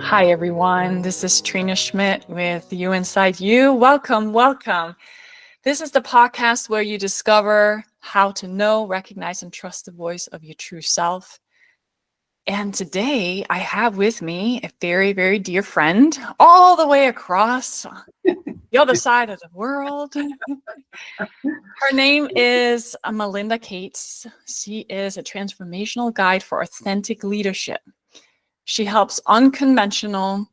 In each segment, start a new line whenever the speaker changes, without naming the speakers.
Hi, everyone. This is Trina Schmidt with You Inside You. Welcome, welcome. This is the podcast where you discover how to know, recognize, and trust the voice of your true self. And today I have with me a very, very dear friend all the way across the other side of the world. Her name is Melinda Cates. She is a transformational guide for authentic leadership. She helps unconventional,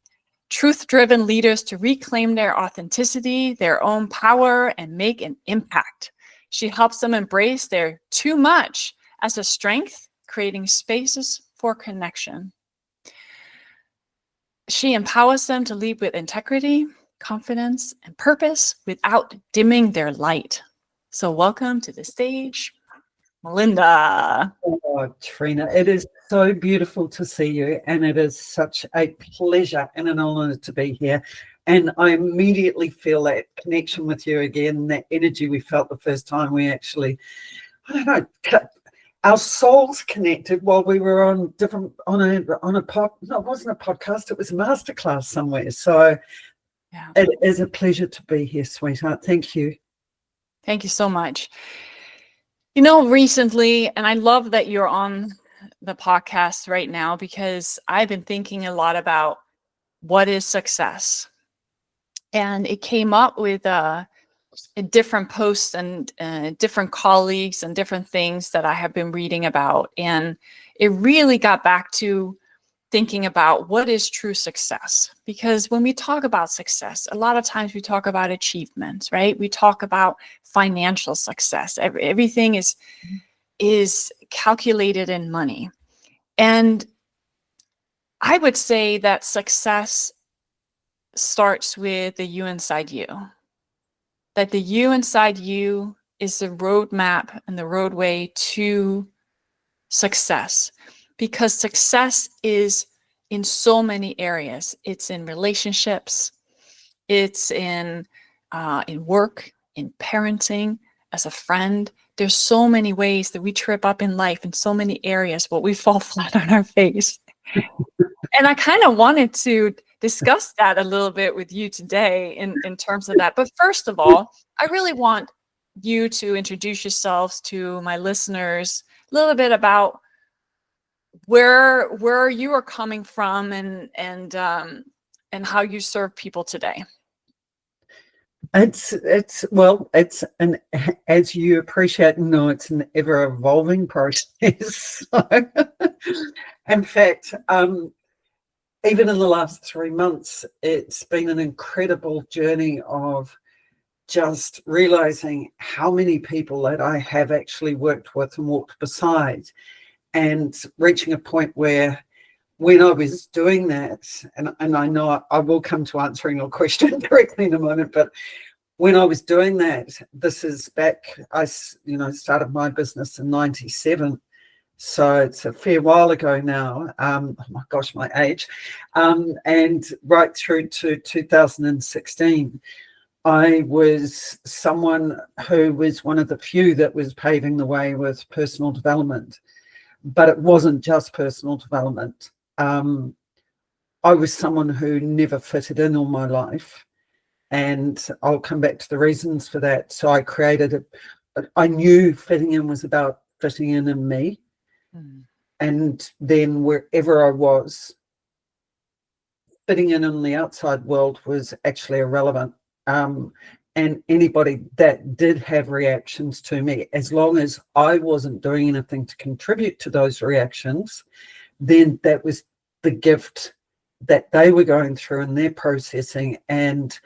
truth-driven leaders to reclaim their authenticity, their own power, and make an impact. She helps them embrace their too much as a strength, creating spaces for connection. She empowers them to lead with integrity, confidence, and purpose without dimming their light. So welcome to the stage, Melinda.
Oh, Trina, it is so beautiful to see you, and it is such a pleasure and an honor to be here. And I immediately feel that connection with you again, that energy we felt the first time we actually, I don't know, our souls connected while we were on a pod. No, it wasn't a podcast; it was a masterclass somewhere. So
Yeah.
it is a pleasure to be here, sweetheart. Thank you.
Thank you so much. You know, recently, and I love that you're on the podcast right now because I've been thinking a lot about what is success. And it came up with different posts and different colleagues and different things that I have been reading about. And it really got back to thinking about what is true success. Because when we talk about success, a lot of times we talk about achievements, right? We talk about financial success. Everything is calculated in money. And I would say that success starts with the you inside you. That the you inside you is the roadmap and the roadway to success. Because success is in so many areas. It's in relationships, it's in work, in parenting, as a friend. There's so many ways that we trip up in life in so many areas, but we fall flat on our face. And I kind of wanted to discuss that a little bit with you today in terms of that. But first of all, I really want you to introduce yourselves to my listeners, a little bit about where you are coming from and how you serve people today.
It's an, as you appreciate and know, it's an ever evolving process. So, in fact, even in the last 3 months, it's been an incredible journey of just realizing how many people that I have actually worked with and walked beside, and reaching a point where when I was doing that, and I know I will come to answering your question directly in a moment, but when I was doing that, this is back, I started my business in 97. So it's a fair while ago now. Oh my gosh, my age. And right through to 2016, I was someone who was one of the few that was paving the way with personal development. But it wasn't just personal development. I was someone who never fitted in all my life. And I'll come back to the reasons for that. So I created I knew fitting in was about fitting in me. Mm. And then wherever I was, fitting in the outside world was actually irrelevant. And anybody that did have reactions to me, as long as I wasn't doing anything to contribute to those reactions, then that was the gift that they were going through and they're processing. And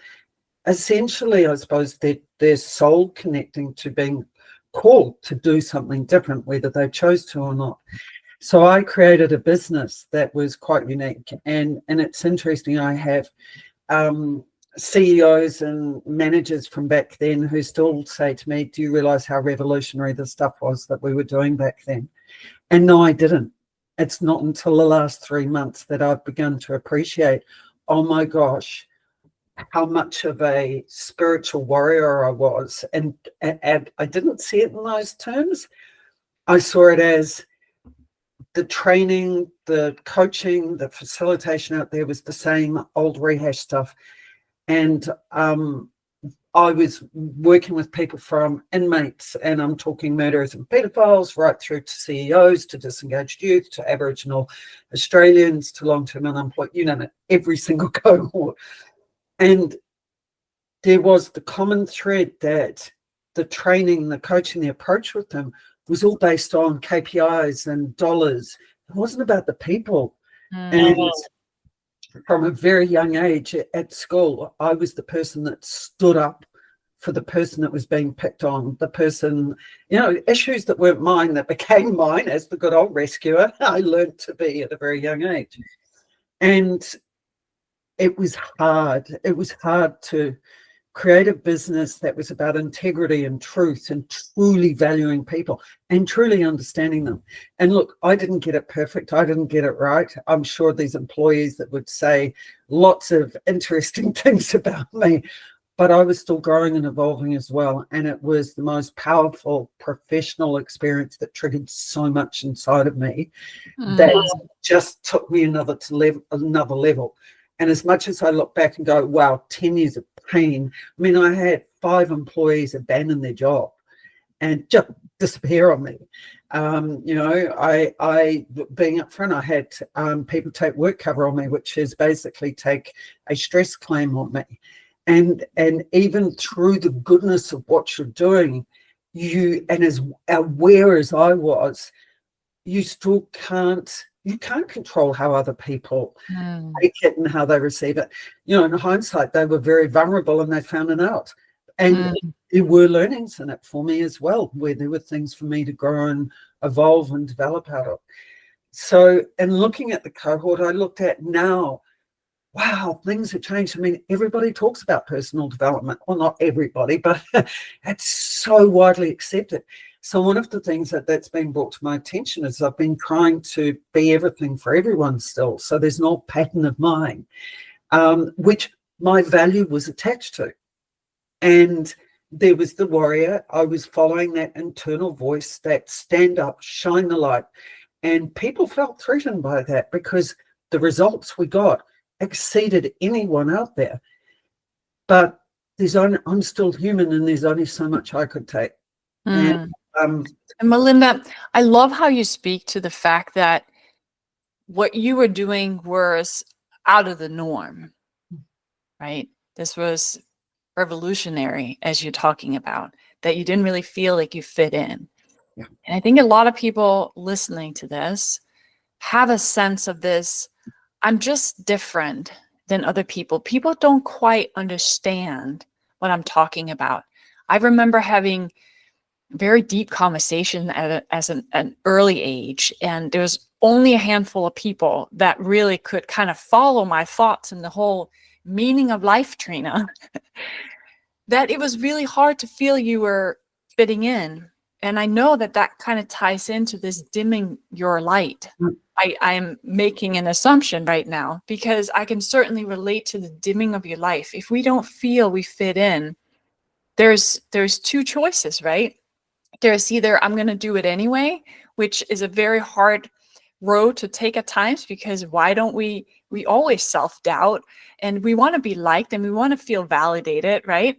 essentially, I suppose their soul connecting to being called to do something different, whether they chose to or not. So I created a business that was quite unique. And it's interesting, I have CEOs and managers from back then who still say to me, do you realize how revolutionary the stuff was that we were doing back then? And no, I didn't. It's not until the last 3 months that I've begun to appreciate, oh my gosh, how much of a spiritual warrior I was. And I didn't see it in those terms. I saw it as the training, the coaching, the facilitation out there was the same old rehash stuff. And I was working with people from inmates, and I'm talking murderers and pedophiles, right through to CEOs, to disengaged youth, to Aboriginal Australians, to long-term unemployed, you name it, every single cohort. And there was the common thread that the training, the coaching, the approach with them was all based on KPIs and dollars. It wasn't about the people. And from a very young age at school, I was the person that stood up for the person that was being picked on, the person, issues that weren't mine that became mine as the good old rescuer. I learned to be at a very young age. And it was hard. It was hard to create a business that was about integrity and truth and truly valuing people and truly understanding them. And look, I didn't get it perfect. I didn't get it right. I'm sure these employees that would say lots of interesting things about me, but I was still growing and evolving as well. And it was the most powerful professional experience that triggered so much inside of me that just took me another level. And as much as I look back and go, wow, 10 years of pain. I mean, I had 5 employees abandon their job and just disappear on me. I being up front, I had people take work cover on me, which is basically take a stress claim on me. And even through the goodness of what you're doing, and as aware as I was, you still can't control how other people take it and how they receive it. In hindsight, they were very vulnerable and they found it out. And there were learnings in it for me as well, where there were things for me to grow and evolve and develop out of. So in looking at the cohort, I looked at now, wow, things have changed. I mean, everybody talks about personal development. Well, not everybody, but it's so widely accepted. So one of the things that's been brought to my attention is I've been trying to be everything for everyone still. So there's no pattern of mine, which my value was attached to. And there was the warrior. I was following that internal voice, that stand up, shine the light. And people felt threatened by that because the results we got exceeded anyone out there. But I'm still human, and there's only so much I could take.
And Melinda, I love how you speak to the fact that what you were doing was out of the norm, right? This was revolutionary, as you're talking about, that you didn't really feel like you fit in.
Yeah.
And I think a lot of people listening to this have a sense of this, I'm just different than other people. People don't quite understand what I'm talking about. I remember having very deep conversation as an early age, and there was only a handful of people that really could kind of follow my thoughts and the whole meaning of life, Trina, that it was really hard to feel you were fitting in. And I know that kind of ties into this dimming your light. I am making an assumption right now, because I can certainly relate to the dimming of your life. If we don't feel we fit in, there's 2 choices, right? There's either I'm going to do it anyway, which is a very hard road to take at times, because why don't we always self-doubt, and we want to be liked and we want to feel validated, right?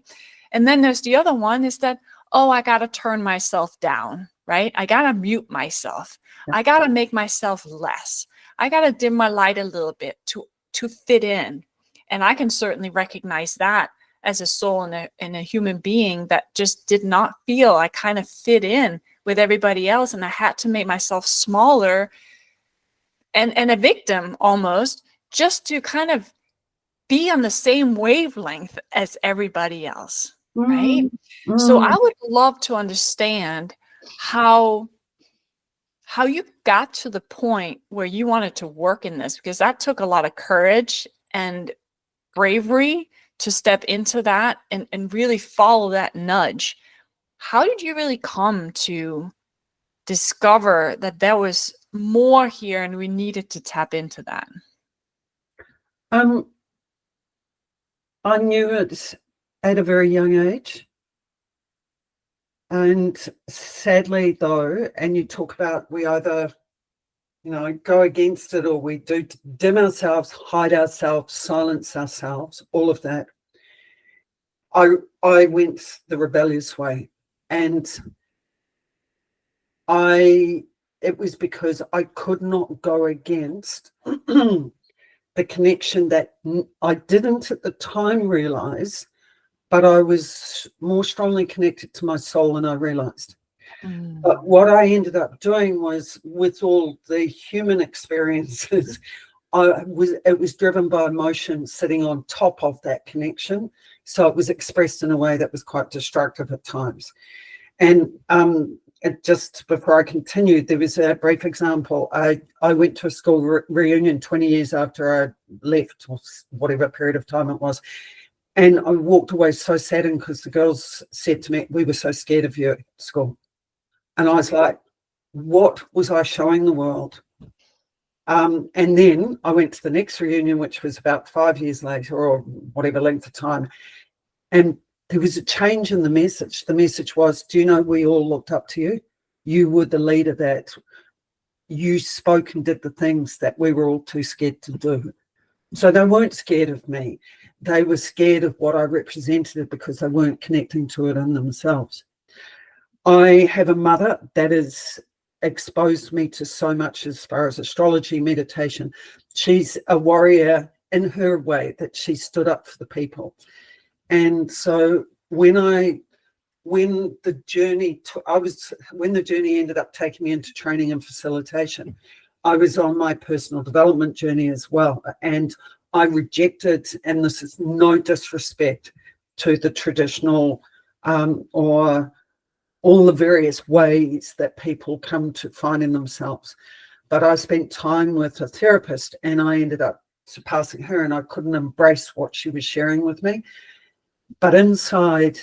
And then there's the other one, is that, oh, I got to turn myself down, right? I got to mute myself. I got to make myself less. I got to dim my light a little bit to fit in. And I can certainly recognize that as a soul and a human being that just did not feel I kind of fit in with everybody else. And I had to make myself smaller and a victim almost, just to kind of be on the same wavelength as everybody else, right? So I would love to understand how you got to the point where you wanted to work in this, because that took a lot of courage and bravery to step into that and really follow that nudge. How did you really come to discover that there was more here and we needed to tap into that?
I knew it at a very young age. And sadly, though, and you talk about we either go against it, or we do dim ourselves, hide ourselves, silence ourselves, all of that. I went the rebellious way, and it was because I could not go against the connection that I didn't at the time realize, but I was more strongly connected to my soul than I realized. But what I ended up doing was, with all the human experiences, it was driven by emotion sitting on top of that connection. So it was expressed in a way that was quite destructive at times. And just before I continued, there was a brief example. I went to a school reunion 20 years after I left, or whatever period of time it was. And I walked away so saddened because the girls said to me, "We were so scared of you at school." And I was like, what was I showing the world? And then I went to the next reunion, which was about 5 years later, or whatever length of time. And there was a change in the message. The message was, do you know, we all looked up to you. You were the leader, that you spoke and did the things that we were all too scared to do. So they weren't scared of me. They were scared of what I represented because they weren't connecting to it in themselves. I have a mother that has exposed me to so much as far as astrology, meditation. She's a warrior in her way, that she stood up for the people. And so when the journey ended up taking me into training and facilitation, I was on my personal development journey as well. And I rejected, and this is no disrespect to the traditional or all the various ways that people come to find in themselves. But I spent time with a therapist, and I ended up surpassing her, and I couldn't embrace what she was sharing with me. But inside,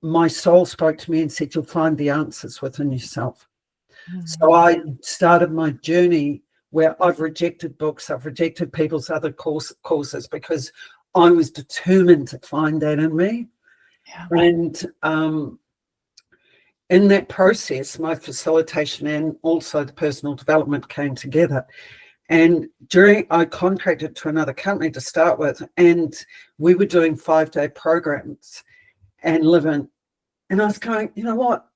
my soul spoke to me and said, you'll find the answers within yourself. So I started my journey where I've rejected books, I've rejected people's other courses, because I was determined to find that in me.
Yeah.
And in that process, my facilitation and also the personal development came together. And I contracted to another company to start with, and we were doing 5-day programs and living. And I was going, you know what?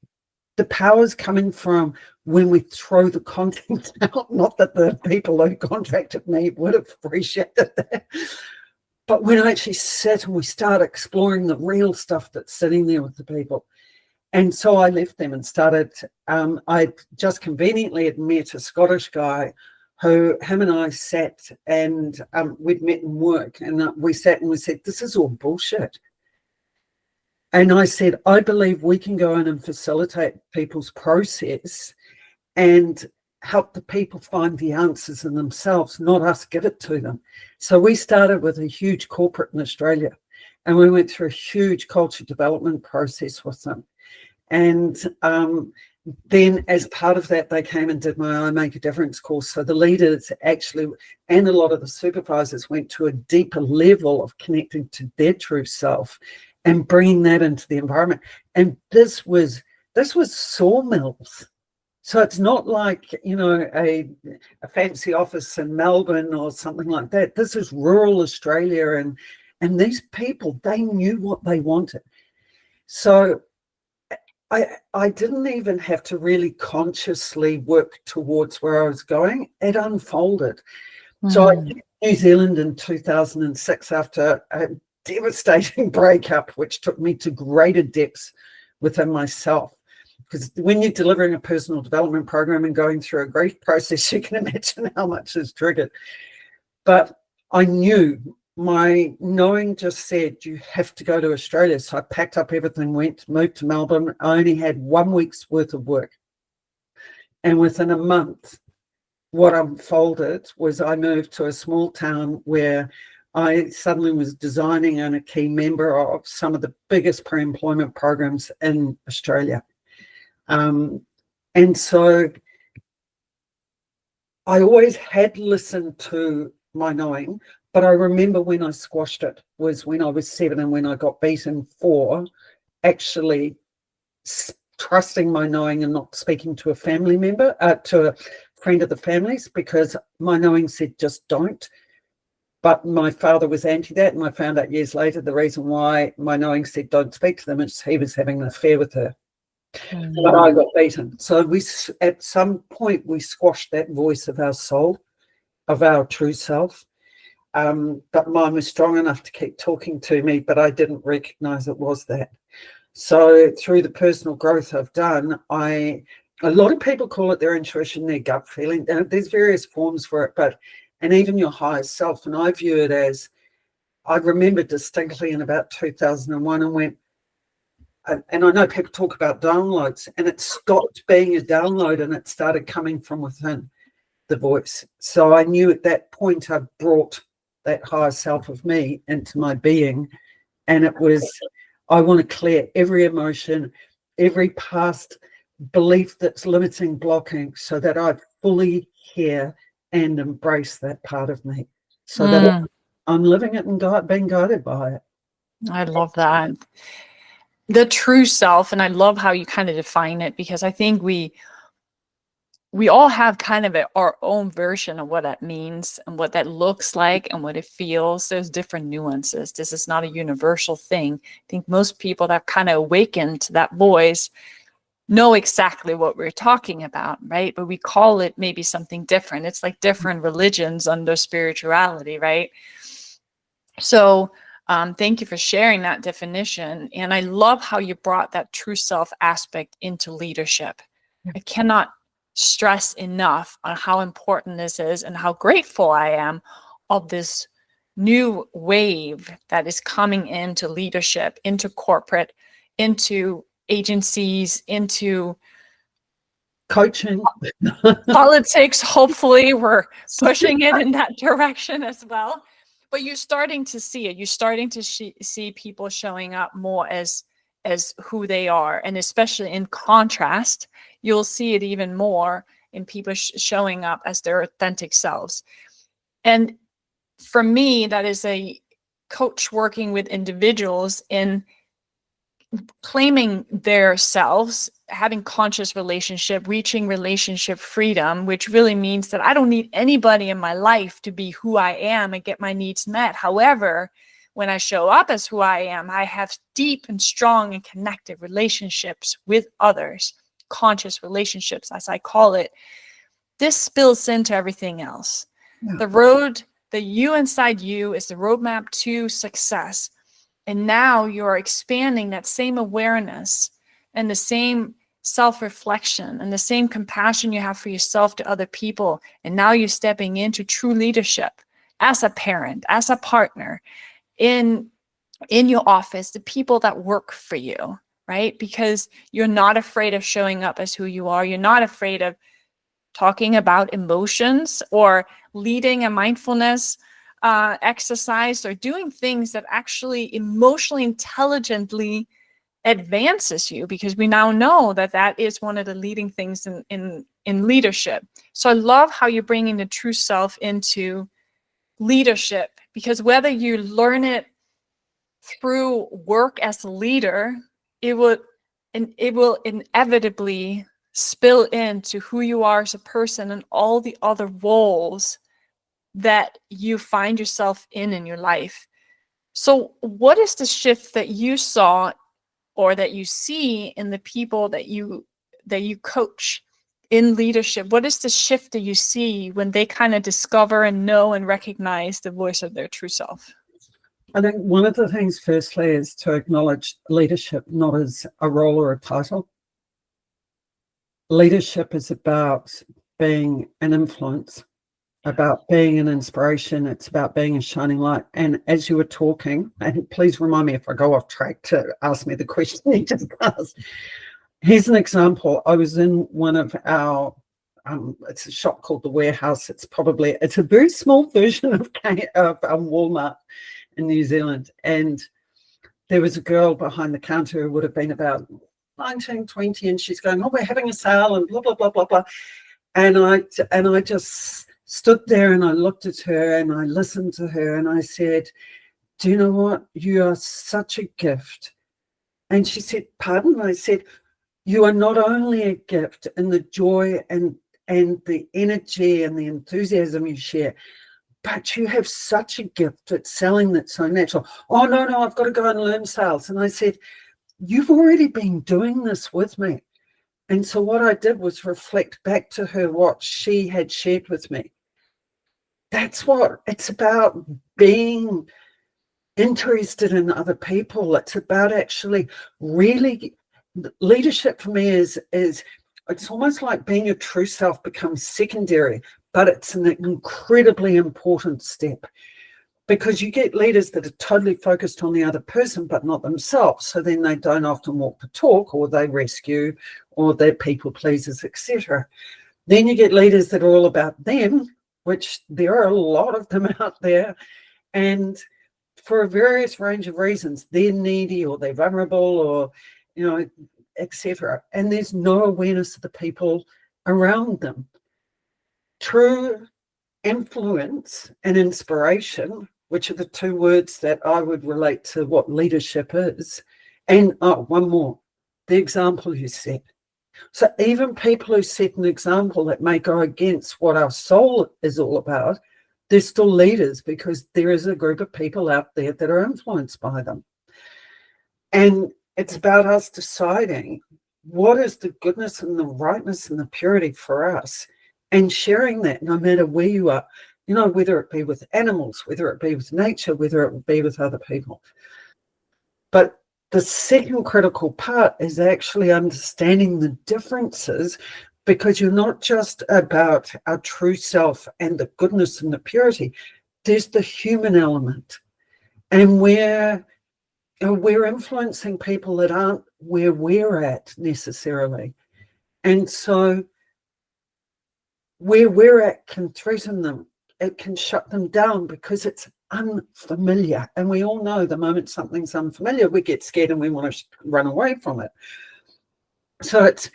The power's coming from when we throw the content out. Not that the people who contracted me would have appreciated that. But when I actually sit and we start exploring the real stuff that's sitting there with the people. And so I left them and started, I just conveniently had met a Scottish guy him and I sat, and we'd met in work, and we sat and we said, this is all bullshit. And I said, I believe we can go in and facilitate people's process and help the people find the answers in themselves, not us give it to them. So we started with a huge corporate in Australia, and we went through a huge culture development process with them. And then as part of that, they came and did my I Make a Difference course. So the leaders actually, and a lot of the supervisors, went to a deeper level of connecting to their true self and bringing that into the environment. And this was sawmills. So it's not like, a fancy office in Melbourne or something like that. This is rural Australia, and these people, they knew what they wanted. So I didn't even have to really consciously work towards where I was going. It unfolded. So I left New Zealand in 2006 after a devastating breakup, which took me to greater depths within myself. Because when you're delivering a personal development program and going through a grief process, you can imagine how much is triggered. But I knew, my knowing just said, you have to go to Australia. So I packed up everything, moved to Melbourne. I only had 1 week's worth of work. And within a month, what unfolded was I moved to a small town where I suddenly was designing and a key member of some of the biggest pre-employment programs in Australia. And so I always had listened to my knowing, but I remember when I squashed it was when I was 7 and when I got beaten for actually trusting my knowing and not speaking to a family member, to a friend of the family's because my knowing said just don't. But my father was anti that, and I found out years later the reason why my knowing said don't speak to them is he was having an affair with her. But I got beaten. So at some point, we squashed that voice of our soul, of our true self. But mine was strong enough to keep talking to me, but I didn't recognize it was that. So through the personal growth I've done, a lot of people call it their intuition, their gut feeling. There's various forms for it, and even your higher self. And I view it as, I remember distinctly in about 2001 and went, and I know people talk about downloads, and it stopped being a download and it started coming from within the voice. So I knew at that point I brought that higher self of me into my being, and it was, I want to clear every emotion, every past belief that's limiting, blocking, so that I fully hear and embrace that part of me, so that I'm living it and being guided by it.
I love that. The true self, and I love how you kind of define it, because I think we all have kind of our own version of what that means and what that looks like and what it feels. There's different nuances. This is not a universal thing. I think most people that kind of awakened to that voice know exactly what we're talking about, right? But we call it maybe something different. It's like different religions under spirituality, right? So thank you for sharing that definition. And I love how you brought that true self aspect into leadership. I cannot stress enough on how important this is and how grateful I am of this new wave that is coming into leadership, into corporate, into agencies, into
Coaching,
politics. Hopefully we're pushing it in that direction as well. But you're starting to see it. You're starting to see people showing up more as who they are. And especially in contrast, you'll see it even more in people showing up as their authentic selves. And for me, that is a coach working with individuals in claiming their selves, having conscious relationship, reaching relationship freedom, which really means that I don't need anybody in my life to be who I am and get my needs met. However, when I show up as who I am, I have deep and strong and connected relationships with others, conscious relationships, as I call it. This spills into everything else.
Yeah.
The road, the you inside you is the roadmap to success. And now you're expanding that same awareness and the same self-reflection and the same compassion you have for yourself to other people. And now you're stepping into true leadership as a parent, as a partner, in your office, the people that work for you, right? Because you're not afraid of showing up as who you are. You're not afraid of talking about emotions or leading a mindfulness exercise or doing things that actually emotionally intelligently advances you, because we now know that that is one of the leading things in leadership. So I love how you're bringing the true self into leadership, because whether you learn it through work as a leader, it will inevitably spill into who you are as a person and all the other roles that you find yourself in your life. So what is the shift that you saw or that you see in the people that you coach in leadership? What is the shift that you see when they kind of discover and know and recognize the voice of their true self?
I think one of the things, firstly, is to acknowledge leadership not as a role or a title. Leadership is about being an influence, about being an inspiration. It's about being a shining light. And as you were talking, and please remind me if I go off track to ask me the question you just asked. Here's an example. I was in one of our, it's a shop called The Warehouse. It's a very small version of Walmart in New Zealand. And there was a girl behind the counter who would have been about 19, 20, and she's going, oh, we're having a sale and blah, blah, blah, blah, blah. And I just stood there and I looked at her and I listened to her and I said, do you know what? You are such a gift. And she said, pardon? I said, you are not only a gift in the joy and and the energy and the enthusiasm you share, but you have such a gift at selling that's so natural. Oh, no, I've got to go and learn sales. And I said, you've already been doing this with me. And so what I did was reflect back to her what she had shared with me. That's what it's about, being interested in other people. It's about actually really, leadership for me is it's almost like being your true self becomes secondary, but it's an incredibly important step, because you get leaders that are totally focused on the other person but not themselves. So then they don't often walk the talk, or they rescue, or they're people pleasers, etc. Then you get leaders that are all about them, which there are a lot of them out there, and for a various range of reasons, they're needy or they're vulnerable, or etc. And there's no awareness of the people around them. True influence and inspiration, which are the two words that I would relate to what leadership is. And one more, the example you set. So even people who set an example that may go against what our soul is all about, they're still leaders, because there is a group of people out there that are influenced by them. And it's about us deciding what is the goodness and the rightness and the purity for us, and sharing that no matter where you are, whether it be with animals, whether it be with nature, whether it be with other people. But the second critical part is actually understanding the differences, because you're not just about our true self and the goodness and the purity. There's the human element, and we're influencing people that aren't where we're at necessarily. And so where we're at can threaten them. It can shut them down because it's unfamiliar. And we all know the moment something's unfamiliar, we get scared and we want to run away from it. So it's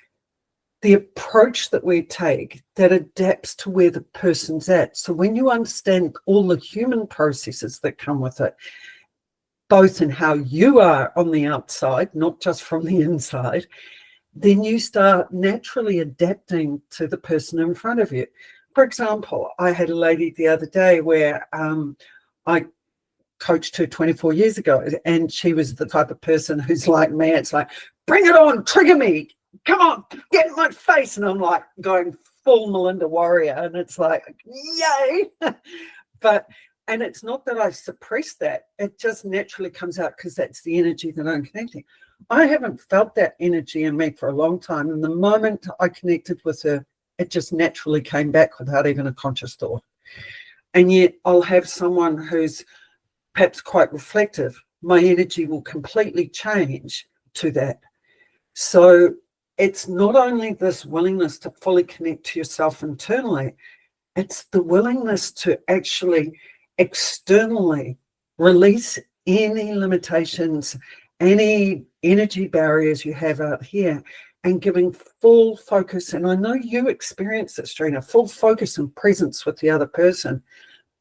the approach that we take that adapts to where the person's at. So when you understand all the human processes that come with it, both in how you are on the outside, not just from the inside, then you start naturally adapting to the person in front of you. For example, I had a lady the other day where I coached her 24 years ago, and she was the type of person who's like me. It's like, bring it on, trigger me, come on, get in my face. And I'm like going full Melinda warrior, and it's like, yay. And it's not that I suppress that, it just naturally comes out, because that's the energy that I'm connecting. I haven't felt that energy in me for a long time, and the moment I connected with her, it just naturally came back without even a conscious thought. And yet I'll have someone who's perhaps quite reflective, my energy will completely change to that. So it's not only this willingness to fully connect to yourself internally, it's the willingness to actually externally release any limitations, any energy barriers you have out here, and giving full focus. And I know you experience this, Trina, full focus and presence with the other person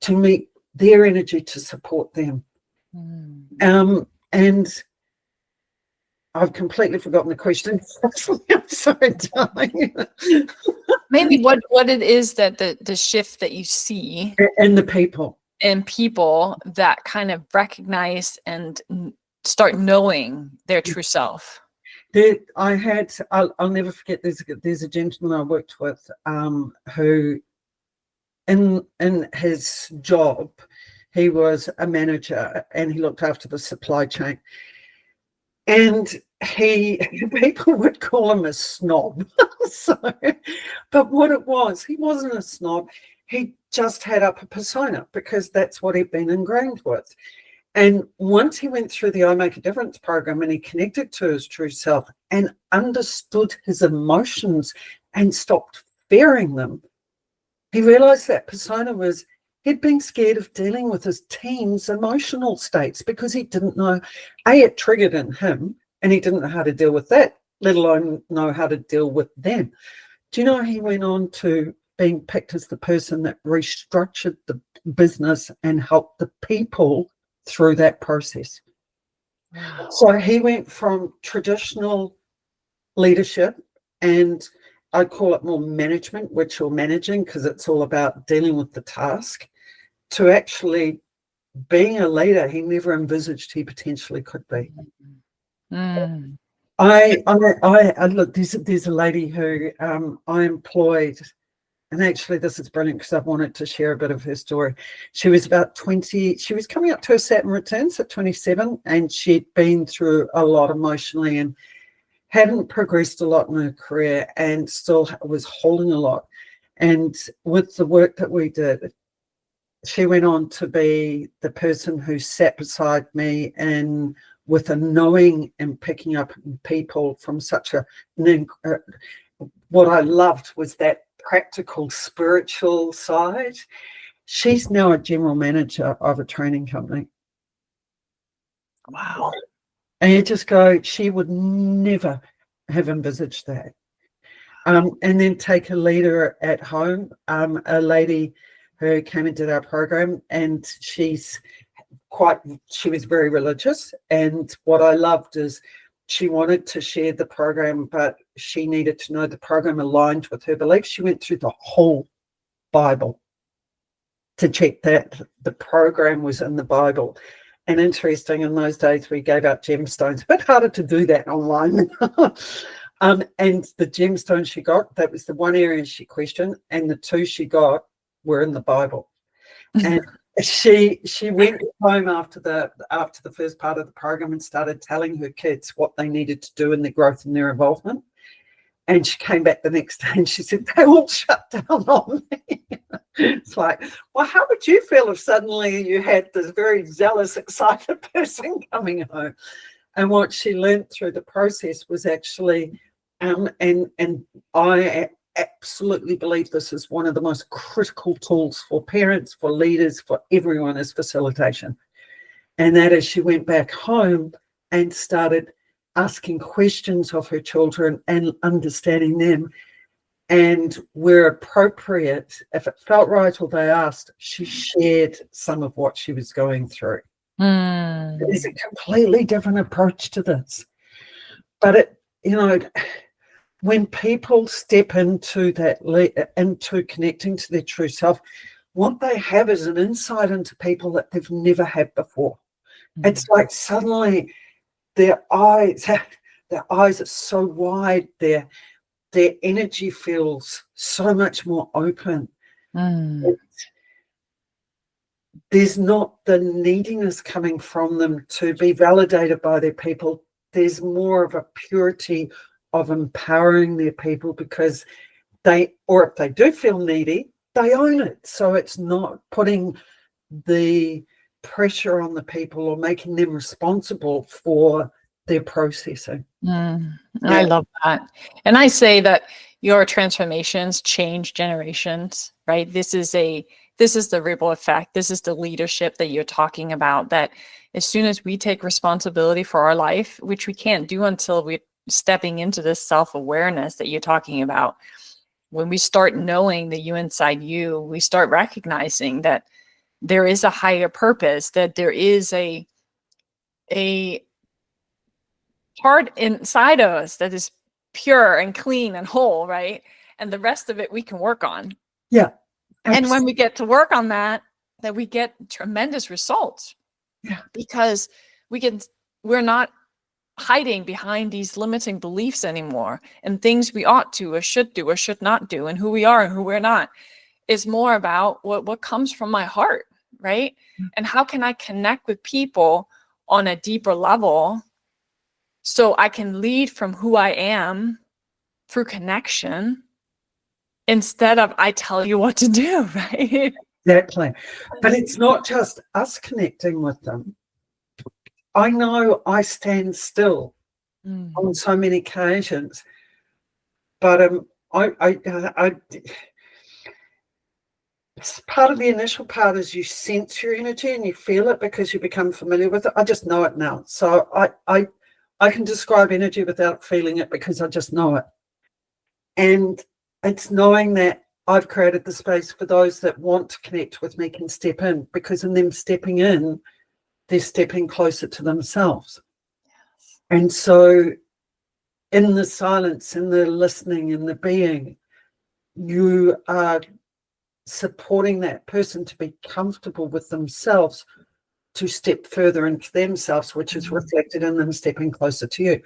to meet their energy, to support them. And I've completely forgotten the question. I'm sorry, darling.
Maybe what it is that the shift that you see
and the people
that kind of recognize and start knowing their true self.
I'll never forget, there's a gentleman I worked with who in his job, he was a manager and he looked after the supply chain. And people would call him a snob. But what it was, he wasn't a snob. He just had up a persona, because that's what he'd been ingrained with. And once he went through the I Make a Difference program and he connected to his true self and understood his emotions and stopped fearing them, he realized that persona was, he'd been scared of dealing with his team's emotional states because he didn't know, it triggered in him and he didn't know how to deal with that, let alone know how to deal with them. Do you know, he went on to being picked as the person that restructured the business and helped the people through that process. Wow. So he went from traditional leadership and I call it more management, which you're managing, because it's all about dealing with the task, to actually being a leader he never envisaged he potentially could be.
Mm.
I look, there's a lady who I employed, and actually this is brilliant because I've wanted to share a bit of her story. She was about 20, she was coming up to her Saturn returns at 27, and she'd been through a lot emotionally and hadn't progressed a lot in her career and still was holding a lot. And with the work that we did, she went on to be the person who sat beside me and with a knowing and picking up people from such what I loved was that practical spiritual side. She's now a general manager of a training company.
Wow.
And you just go, she would never have envisaged that. And then take a leader at home, a lady who came and did our program, and she was very religious. And what I loved is she wanted to share the program, but she needed to know the program aligned with her beliefs. She went through the whole Bible to check that the program was in the Bible. And interesting, in those days we gave out gemstones. A bit harder to do that online. And the gemstones she got, that was the one area she questioned, and the two she got were in the Bible. And she went home after the first part of the program and started telling her kids what they needed to do in their growth and their involvement. And she came back the next day and she said, they all shut down on me. It's like, well, how would you feel if suddenly you had this very zealous, excited person coming home? And what she learned through the process was actually, and I absolutely believe this is one of the most critical tools for parents, for leaders, for everyone, is facilitation. And that is, she went back home and started asking questions of her children and understanding them. And where appropriate, if it felt right or they asked, she shared some of what she was going through. There's a completely different approach to this. But when people step into that, into connecting to their true self, what they have is an insight into people that they've never had before. It's like suddenly their eyes are so wide, their energy feels so much more open. There's not the neediness coming from them to be validated by their people. There's more of a purity of empowering their people, because if they do feel needy, they own it. So it's not putting the pressure on the people or making them responsible for their processing.
I love that. And I say that your transformations change generations, right? This is the ripple effect. This is the leadership that you're talking about, that as soon as we take responsibility for our life, which we can't do until we're stepping into this self-awareness that you're talking about, when we start knowing the you inside you, we start recognizing that there is a higher purpose, that there is a part inside of us that is pure and clean and whole, right? And the rest of it we can work on.
Yeah.
And when we get to work on that we get tremendous results.
Yeah.
Because we're not hiding behind these limiting beliefs anymore, and things we ought to or should do or should not do, and who we are and who we're not. It's more about what comes from my heart, right? And how can I connect with people on a deeper level so I can lead from who I am through connection, instead of I tell you what to do, right?
Exactly. But it's not just us connecting with them. I know I stand still on so many occasions, but part of the initial part is you sense your energy and you feel it because you become familiar with it. I just know it now. So I can describe energy without feeling it because I just know it. And it's knowing that I've created the space for those that want to connect with me can step in, because in them stepping in, they're stepping closer to themselves. And so in the silence, in the listening, in the being, you are supporting that person to be comfortable with themselves, to step further into themselves, which is reflected in them stepping closer to you.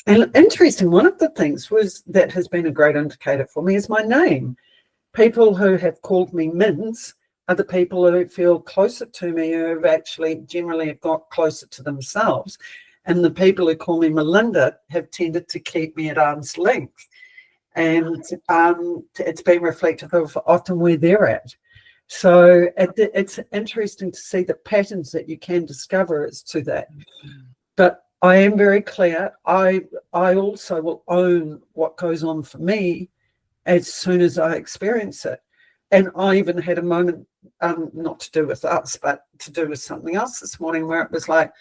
And interesting, one of the things that has been a great indicator for me is my name. People who have called me Mins are the people who feel closer to me, who have actually generally have got closer to themselves. And the people who call me Melinda have tended to keep me at arm's length. And it's been reflective of often where they're at. So it's interesting to see the patterns that you can discover as to that. But I am very clear. I also will own what goes on for me as soon as I experience it. And I even had a moment, not to do with us, but to do with something else this morning, where it was like,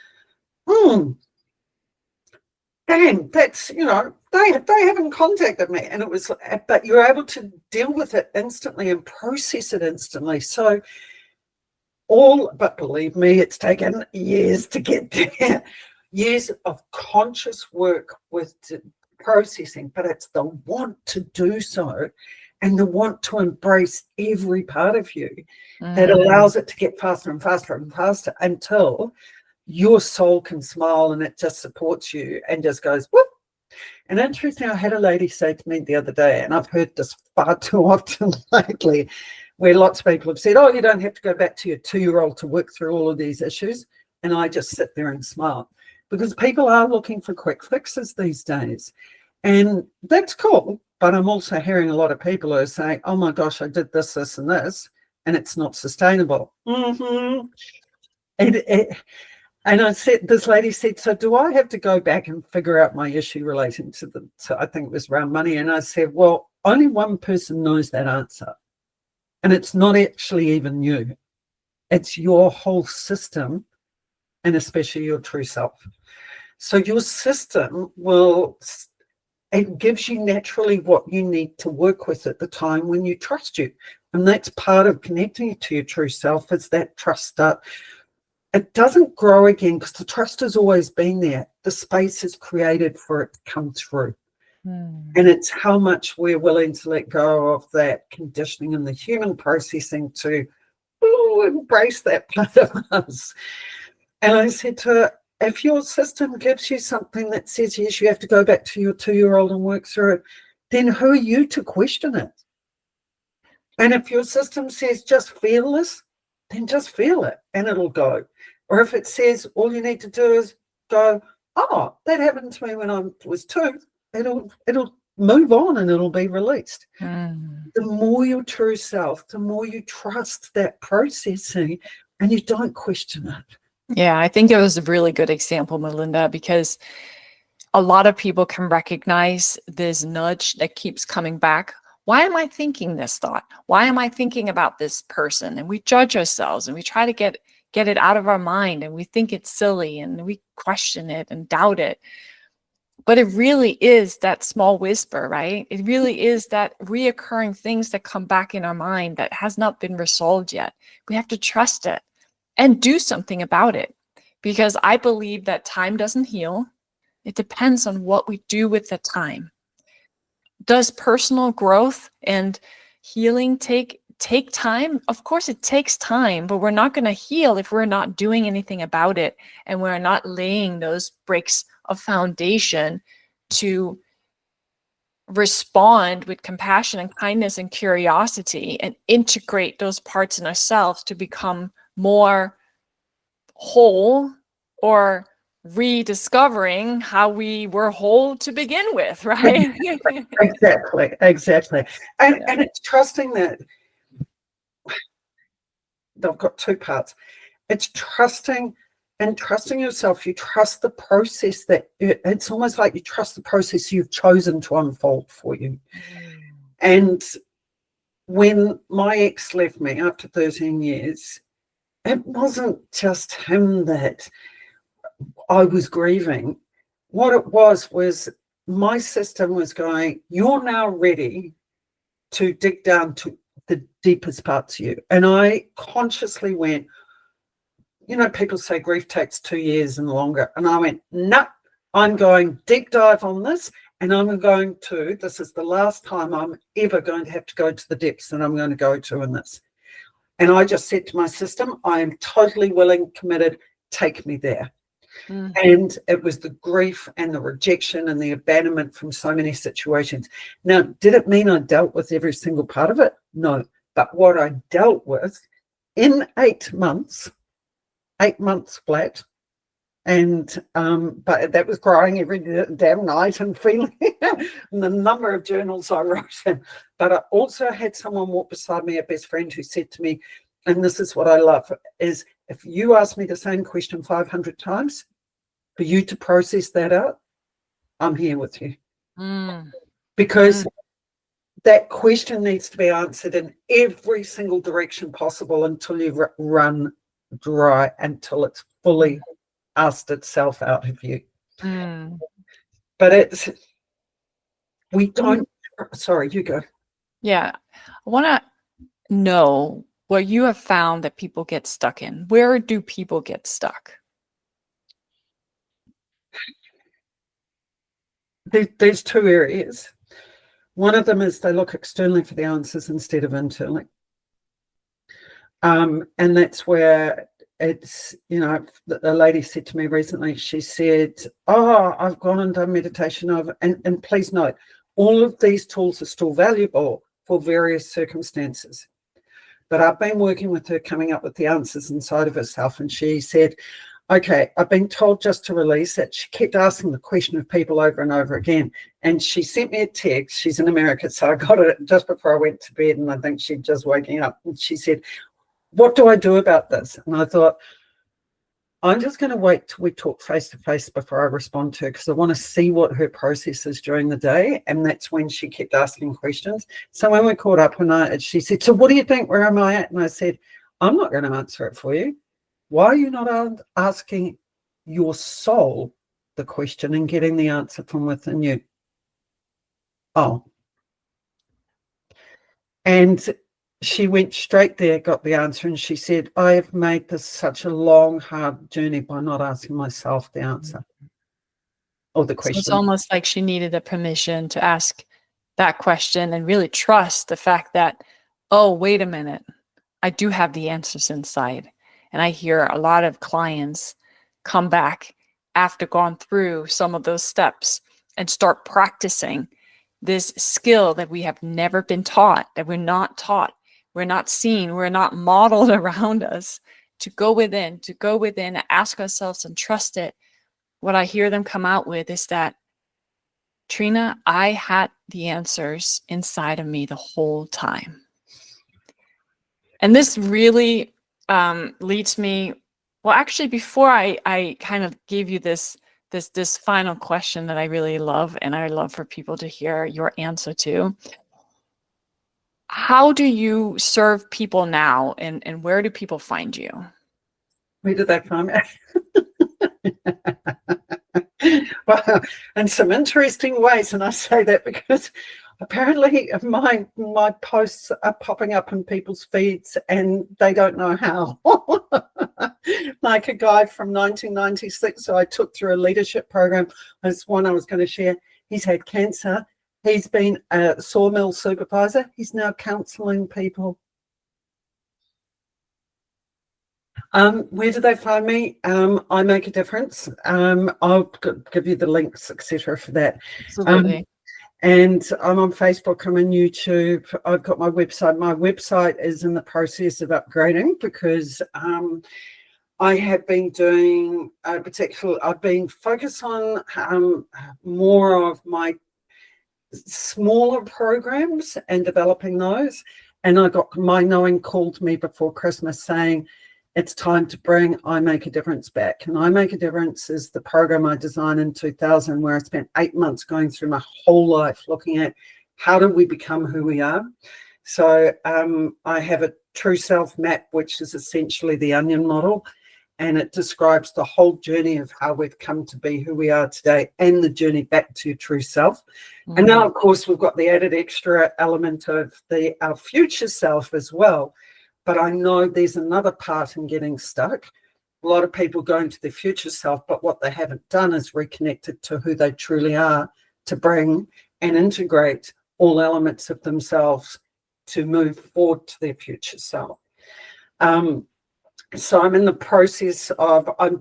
damn, that's, they haven't contacted me. And it was, but you're able to deal with it instantly and process it instantly. So but believe me, it's taken years to get there, years of conscious work with processing, but it's the want to do so and the want to embrace every part of you that allows it to get faster and faster and faster until your soul can smile and it just supports you and just goes, whoop. And interesting, I had a lady say to me the other day, and I've heard this far too often lately, where lots of people have said, oh, you don't have to go back to your 2-year-old to work through all of these issues. And I just sit there and smile, because people are looking for quick fixes these days. And that's cool. But I'm also hearing a lot of people who are saying, oh my gosh, I did this, this, and this, and it's not sustainable. And I said, this lady said, so do I have to go back and figure out my issue relating to I think it was around money. And I said, well, only one person knows that answer. And it's not actually even you. It's your whole system, and especially your true self. So your system it gives you naturally what you need to work with at the time when you trust you. And that's part of connecting to your true self, is that trust up. It doesn't grow again because the trust has always been there. The space is created for it to come through. And it's how much we're willing to let go of that conditioning and the human processing to embrace that part of us. And I said to her, if your system gives you something that says, yes, you have to go back to your 2-year-old and work through it, then who are you to question it? And if your system says, just feel this, then just feel it and it'll go. Or if it says all you need to do is go, oh, that happened to me when I was 2, it'll move on and it'll be released. The more your true self, the more you trust that processing and you don't question it.
Yeah, I think it was a really good example, Melinda, because a lot of people can recognize this nudge that keeps coming back. Why am I thinking this thought? Why am I thinking about this person? And we judge ourselves and we try to get it out of our mind, and we think it's silly and we question it and doubt it. But it really is that small whisper, right? It really is that reoccurring things that come back in our mind that has not been resolved yet. We have to trust it and do something about it, because I believe that time doesn't heal. It depends on what we do with the time. Does personal growth and healing take time? Of course it takes time, but we're not going to heal if we're not doing anything about it and we're not laying those bricks of foundation to respond with compassion and kindness and curiosity and integrate those parts in ourselves to become more whole, or rediscovering how we were whole to begin with, right?
Exactly. And it's trusting that. They've got 2 parts. It's trusting yourself. You trust the process it's almost like you trust the process you've chosen to unfold for you. And when my ex left me after 13 years, it wasn't just him that I was grieving. What it was my system was going, you're now ready to dig down to the deepest parts of you. And I consciously went, people say grief takes 2 years and longer. And I went, no, I'm going deep dive on this. and this is the last time I'm ever going to have to go to the depths that I'm going to go to in this. And I just said to my system, I am totally willing, committed, take me there. And it was the grief and the rejection and the abandonment from so many situations. Now, did it mean I dealt with every single part of it? No. But what I dealt with in 8 months flat, and but that was crying every damn night and feeling and the number of journals I wrote in. But I also had someone walk beside me, a best friend, who said to me, and this is what I love, is if you ask me the same question 500 times, for you to process that out, I'm here with you. Because that question needs to be answered in every single direction possible until you run dry, until it's fully asked itself out of you. But we don't, sorry, you go.
Yeah. I want to know what you have found that people get stuck in. Where do people get stuck?
There's 2 areas. One of them is they look externally for the answers instead of internally. And that's where it's, a lady said to me recently, she said, I've gone and done meditation and please note, all of these tools are still valuable for various circumstances. But I've been working with her, coming up with the answers inside of herself. And she said, okay, I've been told just to release it. She kept asking the question of people over and over again. And she sent me a text. She's in America, so I got it just before I went to bed, and I think she'd just waking up. And she said, what do I do about this? And I thought, I'm just going to wait till we talk face to face before I respond to her, because I want to see what her process is during the day. And that's when she kept asking questions. So when we caught up, she said, so what do you think? Where am I at? And I said, I'm not going to answer it for you. Why are you not asking your soul the question and getting the answer from within you? Oh. And she went straight there, got the answer, and she said, I have made this such a long, hard journey by not asking myself the answer or the question.
So it's almost like she needed a permission to ask that question and really trust the fact that, oh, wait a minute, I do have the answers inside. And I hear a lot of clients come back after gone through some of those steps and start practicing this skill that we have never been taught, that we're not taught, we're not seen, we're not modeled around us, to go within, ask ourselves and trust it. What I hear them come out with is that, Trina, I had the answers inside of me the whole time. And this really leads me, well, actually, before I kind of gave you this final question that I really love, and I love for people to hear your answer to. How do you serve people now, and where do people find you?
Where do they find me? Well, in some interesting ways, and I say that because apparently my posts are popping up in people's feeds and they don't know how. Like a guy from 1996 who I took through a leadership program, as one I was going to share. He's had cancer. He's been a sawmill supervisor. He's now counselling people. Where do they find me? I Make a Difference. I'll give you the links, etc. for that.
Absolutely.
And I'm on Facebook, I'm on YouTube, I've got my website. My website is in the process of upgrading because I have been doing I've been focused on more of my smaller programs and developing those. And I got my knowing called me before Christmas saying, it's time to bring I Make a Difference back. And I Make a Difference is the program I designed in 2000, where I spent 8 months going through my whole life looking at how do we become who we are. So I have a true self map, which is essentially the onion model. And it describes the whole journey of how we've come to be who we are today and the journey back to true self. Mm-hmm. And now, of course, we've got the added extra element of our future self as well. But I know there's another part in getting stuck. A lot of people go into their future self, but what they haven't done is reconnected to who they truly are to bring and integrate all elements of themselves to move forward to their future self. So I'm in the process of, I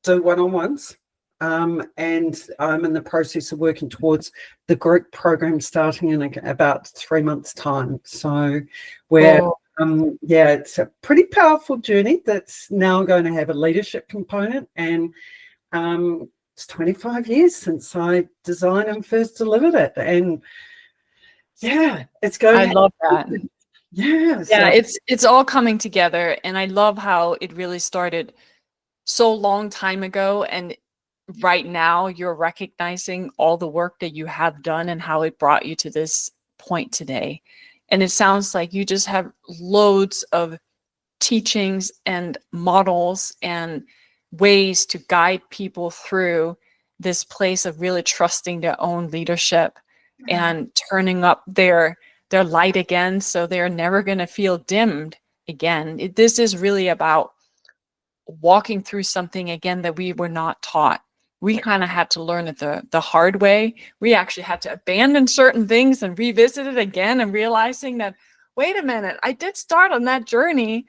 do one-on-ones, and I'm in the process of working towards the group program starting in about 3 months' time. So we're, yeah, it's a pretty powerful journey that's now going to have a leadership component, and it's 25 years since I designed and first delivered it, and yeah, it's going.
I love that.
Yeah,
yeah, it's all coming together, and I love how it really started so long time ago, and right now you're recognizing all the work that you have done and how it brought you to this point today. And it sounds like you just have loads of teachings and models and ways to guide people through this place of really trusting their own leadership and turning up their light again, so they're never going to feel dimmed again. This is really about walking through something again that we were not taught. We kind of had to learn it the hard way. We actually had to abandon certain things and revisit it again, and realizing that, wait a minute, I did start on that journey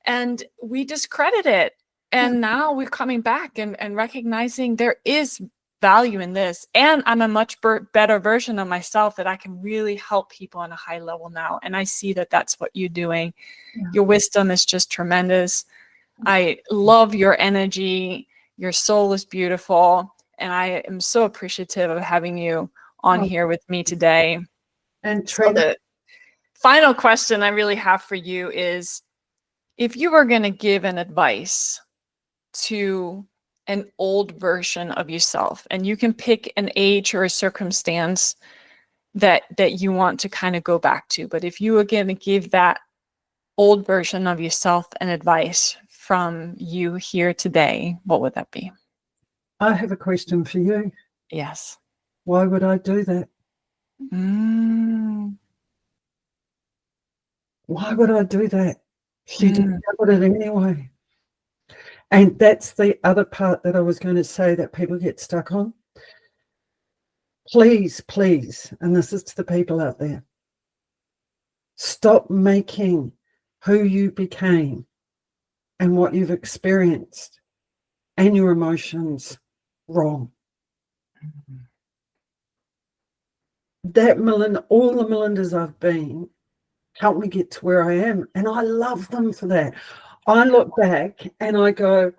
and we discredit it. And now we're coming back and recognizing there is value in this. And I'm a much better version of myself, that I can really help people on a high level now. And I see that that's what you're doing. Your wisdom is just tremendous. I love your energy. Your soul is beautiful. And I am so appreciative of having you on here with me today.
And
so the final question I really have for you is, if you were going to give an advice to an old version of yourself, and you can pick an age or a circumstance that you want to kind of go back to, but if you were going to give that old version of yourself an advice from you here today, what would that be?
I have a question for you.
Yes.
Why would I do that? Why would I do that? She discovered it anyway. And that's the other part that I was going to say that people get stuck on. Please, please, and this is to the people out there, stop making who you became and what you've experienced and your emotions wrong. That Melinda, all the Melindas I've been, helped me get to where I am, and I love them for that. I look back and I go,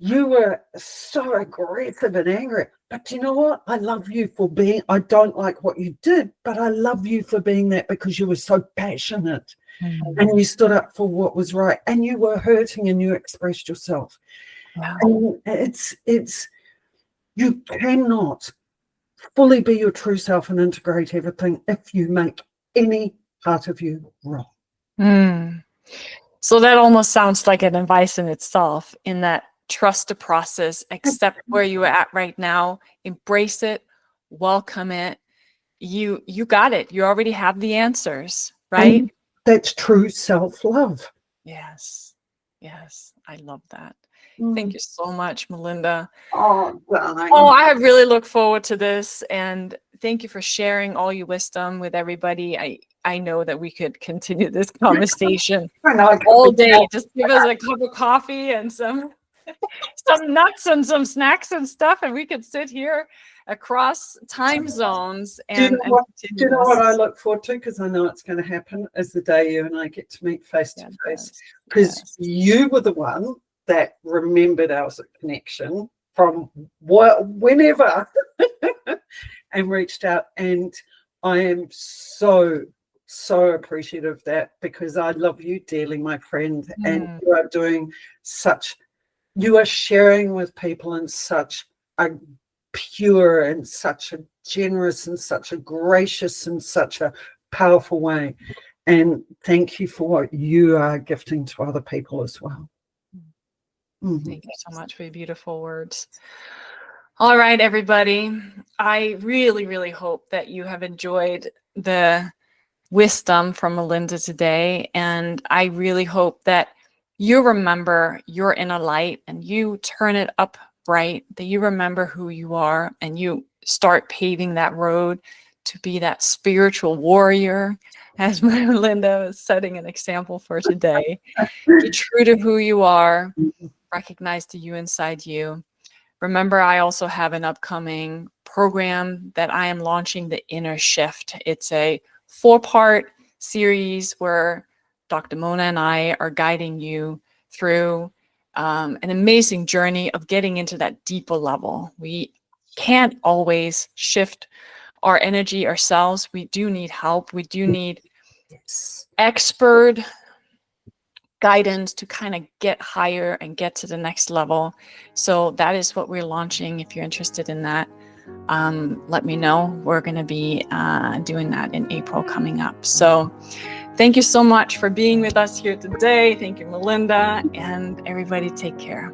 you were so aggressive and angry, but you know what? I love you for being, I don't like what you did, but I love you for being that, because you were so passionate and you stood up for what was right, and you were hurting and you expressed yourself. And it's you cannot fully be your true self and integrate everything if you make any part of you wrong.
So that almost sounds like an advice in itself, in that trust the process, accept where you're at right now, embrace it, welcome it. You got it. You already have the answers, right?
And that's true self-love.
Yes. I love that. Thank you so much, Melinda.
Oh, darling.
Oh, I really look forward to this, and thank you for sharing all your wisdom with everybody. I know that we could continue this conversation all day. Just give us a cup of coffee and some nuts and some snacks and stuff, and we could sit here across time zones. And
do you know what I look forward to? Because I know it's going to happen, is the day you and I get to meet face to face. Because you were the one that remembered our connection from whenever and reached out. And I am so appreciative of that, because I love you dearly, my friend. And you are doing you are sharing with people in such a pure and such a generous and such a gracious and such a powerful way. And thank you for what you are gifting to other people as well.
Thank you so much for your beautiful words. All right, everybody. I really, really hope that you have enjoyed the wisdom from Melinda today. And I really hope that you remember your inner light and you turn it up bright, that you remember who you are and you start paving that road to be that spiritual warrior, as Melinda was setting an example for today. Be true to who you are, recognize the you inside you. Remember, I also have an upcoming program that I am launching, The Inner Shift. It's a 4-part series where Dr. Mona and I are guiding you through an amazing journey of getting into that deeper level. We can't always shift our energy ourselves. We do need help. We do need
Yes.
expert guidance to kind of get higher and get to the next level. So that is what we're launching. If you're interested in that, let me know. We're going to be doing that in April coming up. So thank you so much for being with us here today. Thank you, Melinda, and everybody take care.